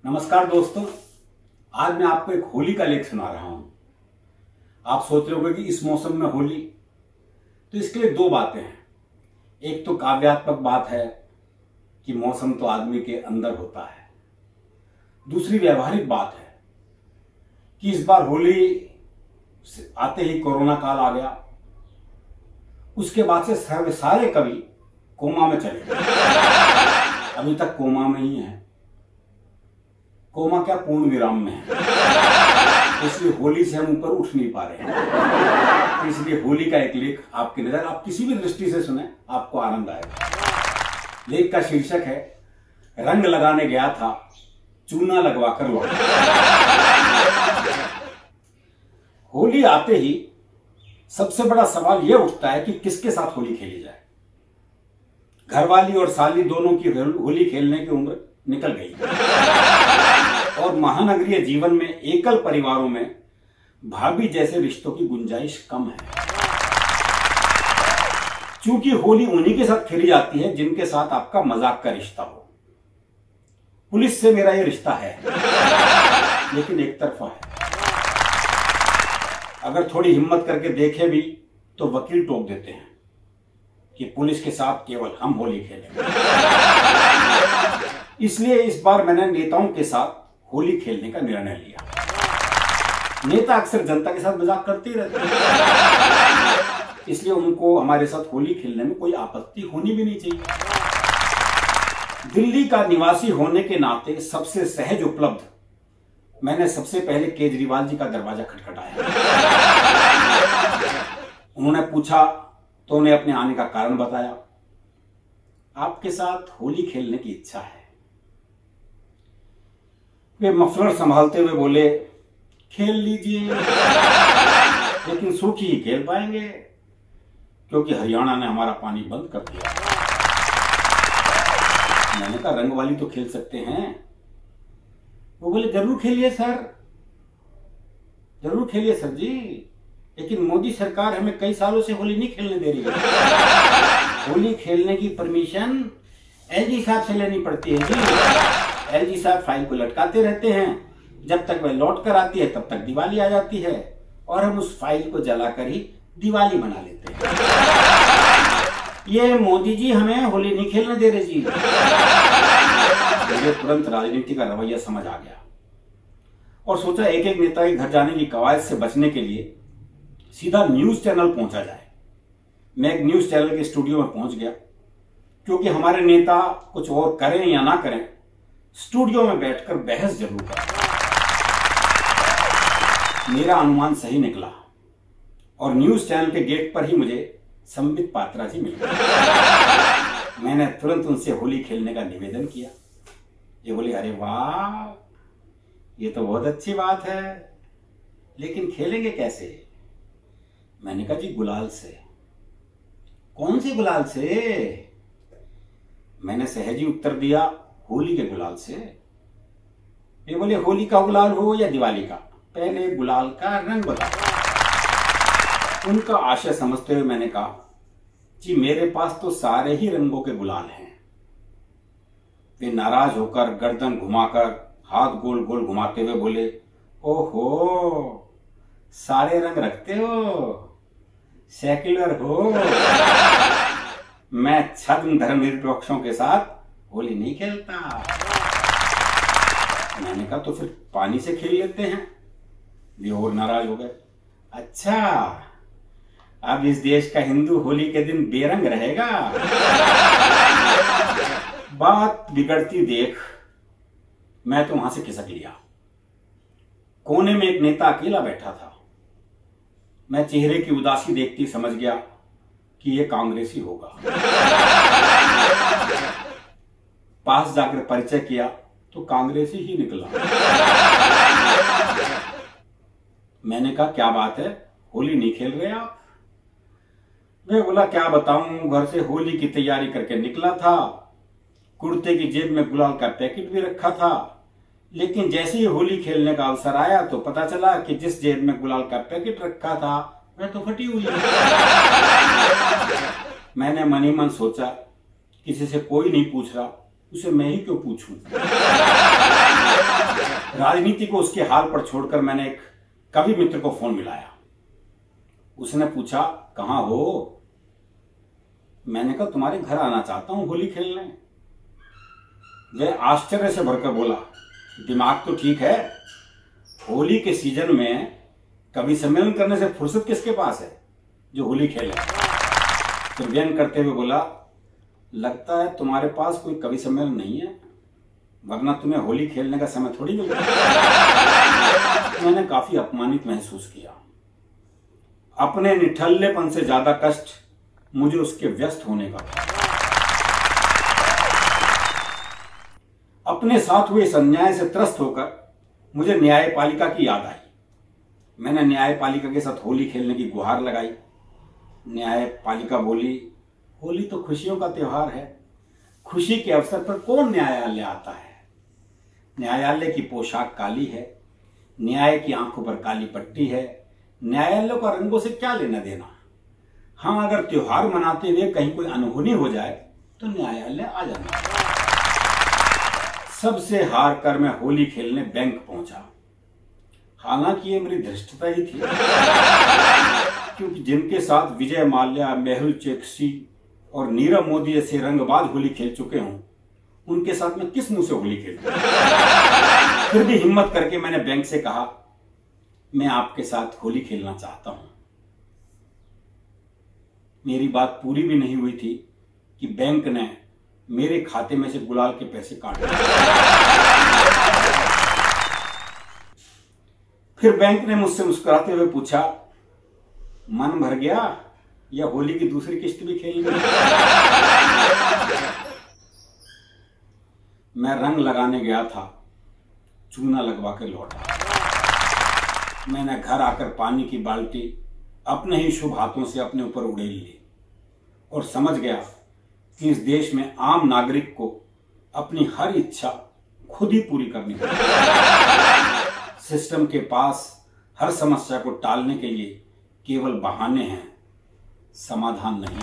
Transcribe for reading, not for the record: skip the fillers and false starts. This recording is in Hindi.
नमस्कार दोस्तों, आज मैं आपको एक होली का लेख सुना रहा हूं। आप सोच रहे होंगे कि इस मौसम में होली, तो इसके लिए दो बातें हैं। एक तो काव्यात्मक बात है कि मौसम तो आदमी के अंदर होता है। दूसरी व्यवहारिक बात है कि इस बार होली आते ही कोरोना काल आ गया। उसके बाद से सारे कवि कोमा में चले गए। अभी तक कोमा में ही है। कोमा क्या, पूर्ण विराम में है। इसलिए होली से हम ऊपर उठ नहीं पा रहे हैं। तो इसलिए होली का एक लेख आपकी नजर, आप किसी भी दृष्टि से सुने, आपको आनंद आएगा। लेख का शीर्षक है रंग लगाने गया था, चूना लगवाकर लौटा। होली आते ही सबसे बड़ा सवाल यह उठता है कि किसके साथ होली खेली जाए। घरवाली और साली दोनों की होली खेलने की उम्र निकल गई और महानगरीय जीवन में एकल परिवारों में भाभी जैसे रिश्तों की गुंजाइश कम है। चूंकि होली उन्हीं के साथ खेली जाती है जिनके साथ आपका मजाक का रिश्ता हो। पुलिस से मेरा ये रिश्ता है, लेकिन एक तरफा है। अगर थोड़ी हिम्मत करके देखे भी तो वकील टोक देते हैं कि पुलिस के साथ केवल हम होली खेलेंगे। इसलिए इस बार मैंने नेताओं के साथ होली खेलने का निर्णय लिया। नेता अक्सर जनता के साथ मजाक करते ही रहते हैं, इसलिए उनको हमारे साथ होली खेलने में कोई आपत्ति होनी भी नहीं चाहिए। दिल्ली का निवासी होने के नाते सबसे सहज उपलब्ध मैंने सबसे पहले केजरीवाल जी का दरवाजा खटखटाया। उन्होंने पूछा तो उन्हें अपने आने का कारण बताया। आपके साथ होली खेलने की इच्छा है। वे मफलर संभालते हुए बोले, खेल लीजिए, लेकिन सूखी ही खेल पाएंगे क्योंकि हरियाणा ने हमारा पानी बंद कर दिया। मैंने कहा रंग वाली तो खेल सकते हैं। वो बोले जरूर खेलिए सर, जरूर खेलिए सर जी, लेकिन मोदी सरकार हमें कई सालों से होली नहीं खेलने दे रही है। होली खेलने की परमिशन एलजी साहब से लेनी पड़ती है जी। एलजी साहब फाइल को लटकाते रहते हैं। जब तक वह लौट कर आती है तब तक दिवाली आ जाती है और हम उस फाइल को जलाकर ही दिवाली मना लेते हैं। ये मोदी जी हमें होली नहीं खेलने दे रहे जी। मुझे तुरंत राजनीति का रवैया समझ आ गया और सोचा एक एक नेता के घर जाने की कवायद से बचने के लिए सीधा न्यूज चैनल पहुंचा जाए। मैं एक न्यूज चैनल के स्टूडियो में पहुंच गया, क्योंकि हमारे नेता कुछ और करें या ना करें, स्टूडियो में बैठकर बहस जरूर करें। मेरा अनुमान सही निकला और न्यूज चैनल के गेट पर ही मुझे संबित पात्रा जी मिल गए। मैंने तुरंत उनसे होली खेलने का निवेदन किया। ये बोले, अरे वाह, ये तो बहुत अच्छी बात है, लेकिन खेलेंगे कैसे? मैंने कहा जी गुलाल से। कौन से गुलाल से? मैंने सहजी उत्तर दिया, होली के गुलाल से। ये बोले होली का गुलाल हो या दिवाली का, पहले गुलाल का रंग बताओ। उनका आशय समझते हुए मैंने कहा जी मेरे पास तो सारे ही रंगों के गुलाल हैं। वे नाराज होकर गर्दन घुमाकर हाथ गोल गोल घुमाते हुए बोले, ओहो, सारे रंग रखते हो, सेक्युलर हो। मैं छद्म धर्मनिरपेक्षों के साथ होली नहीं खेलता। मैंने कहा तो फिर पानी से खेल लेते हैं। वे और नाराज हो गए। अच्छा, अब इस देश का हिंदू होली के दिन बेरंग रहेगा। बात बिगड़ती देख मैं तो वहां से खिसक लिया। कोने में एक नेता अकेला बैठा था। मैं चेहरे की उदासी देखती समझ गया कि यह कांग्रेसी होगा। पास जाकर परिचय किया तो कांग्रेसी ही निकला। मैंने कहा क्या बात है, होली नहीं खेल रहे आप? मैं बोला क्या बताऊं, घर से होली की तैयारी करके निकला था। कुर्ते की जेब में गुलाल का पैकेट भी रखा था, लेकिन जैसे ही होली खेलने का अवसर आया तो पता चला कि जिस जेब में गुलाल का पैकेट रखा था वह तो फटी हुई है। मैंने मन ही मन सोचा, किसी से कोई नहीं पूछ रहा, उसे मैं ही क्यों पूछूं। राजनीति को उसके हाल पर छोड़कर मैंने एक कवि मित्र को फोन मिलाया। उसने पूछा, कहाँ हो? मैंने कहा, तुम्हारे घर आना चाहता हूं होली खेलने। वह आश्चर्य से भरकर बोला, दिमाग तो ठीक है, होली के सीजन में कवि सम्मेलन करने से फुर्सत किसके पास है जो होली खेले? तो व्यंग करते हुए बोला, लगता है तुम्हारे पास कोई कवि सम्मेलन नहीं है, वरना तुम्हें होली खेलने का समय थोड़ी मिलता। मैंने काफी अपमानित महसूस किया। अपने निठल्लेपन से ज्यादा कष्ट मुझे उसके व्यस्त होने का था। अपने साथ हुए इस अन्याय से त्रस्त होकर मुझे न्यायपालिका की याद आई। मैंने न्यायपालिका के साथ होली खेलने की गुहार लगाई। न्यायपालिका बोली, होली तो खुशियों का त्योहार है, खुशी के अवसर पर कौन न्यायालय आता है? न्यायालय की पोशाक काली है, न्याय की आंखों पर काली पट्टी है, न्यायालय का रंगों से क्या लेना देना? हाँ, अगर त्योहार मनाते हुए कहीं कोई अनहोनी हो जाए तो न्यायालय आ जाना। सबसे हार कर मैं होली खेलने बैंक पहुंचा। हालांकि ये मेरी धृष्टता ही थी, क्योंकि जिनके साथ विजय माल्या, मेहुल चोकसी और नीरव मोदी जैसे रंगबाज होली खेल चुके हूं, उनके साथ मैं किस मुंह से होली खेलूं? फिर भी हिम्मत करके मैंने बैंक से कहा, मैं आपके साथ होली खेलना चाहता हूं। मेरी बात पूरी भी नहीं हुई थी कि बैंक ने मेरे खाते में से गुलाल के पैसे काट लिए। फिर बैंक ने मुझसे मुस्कुराते हुए पूछा, मन भर गया या होली की दूसरी किस्त भी खेलनी? मैं रंग लगाने गया था, चूना लगवा कर लौटा। मैंने घर आकर पानी की बाल्टी अपने ही शुभ हाथों से अपने ऊपर उड़ेल ली और समझ गया कि इस देश में आम नागरिक को अपनी हर इच्छा खुद ही पूरी करनी पड़ेगी। सिस्टम के पास हर समस्या को टालने के लिए केवल बहाने हैं, समाधान नहीं।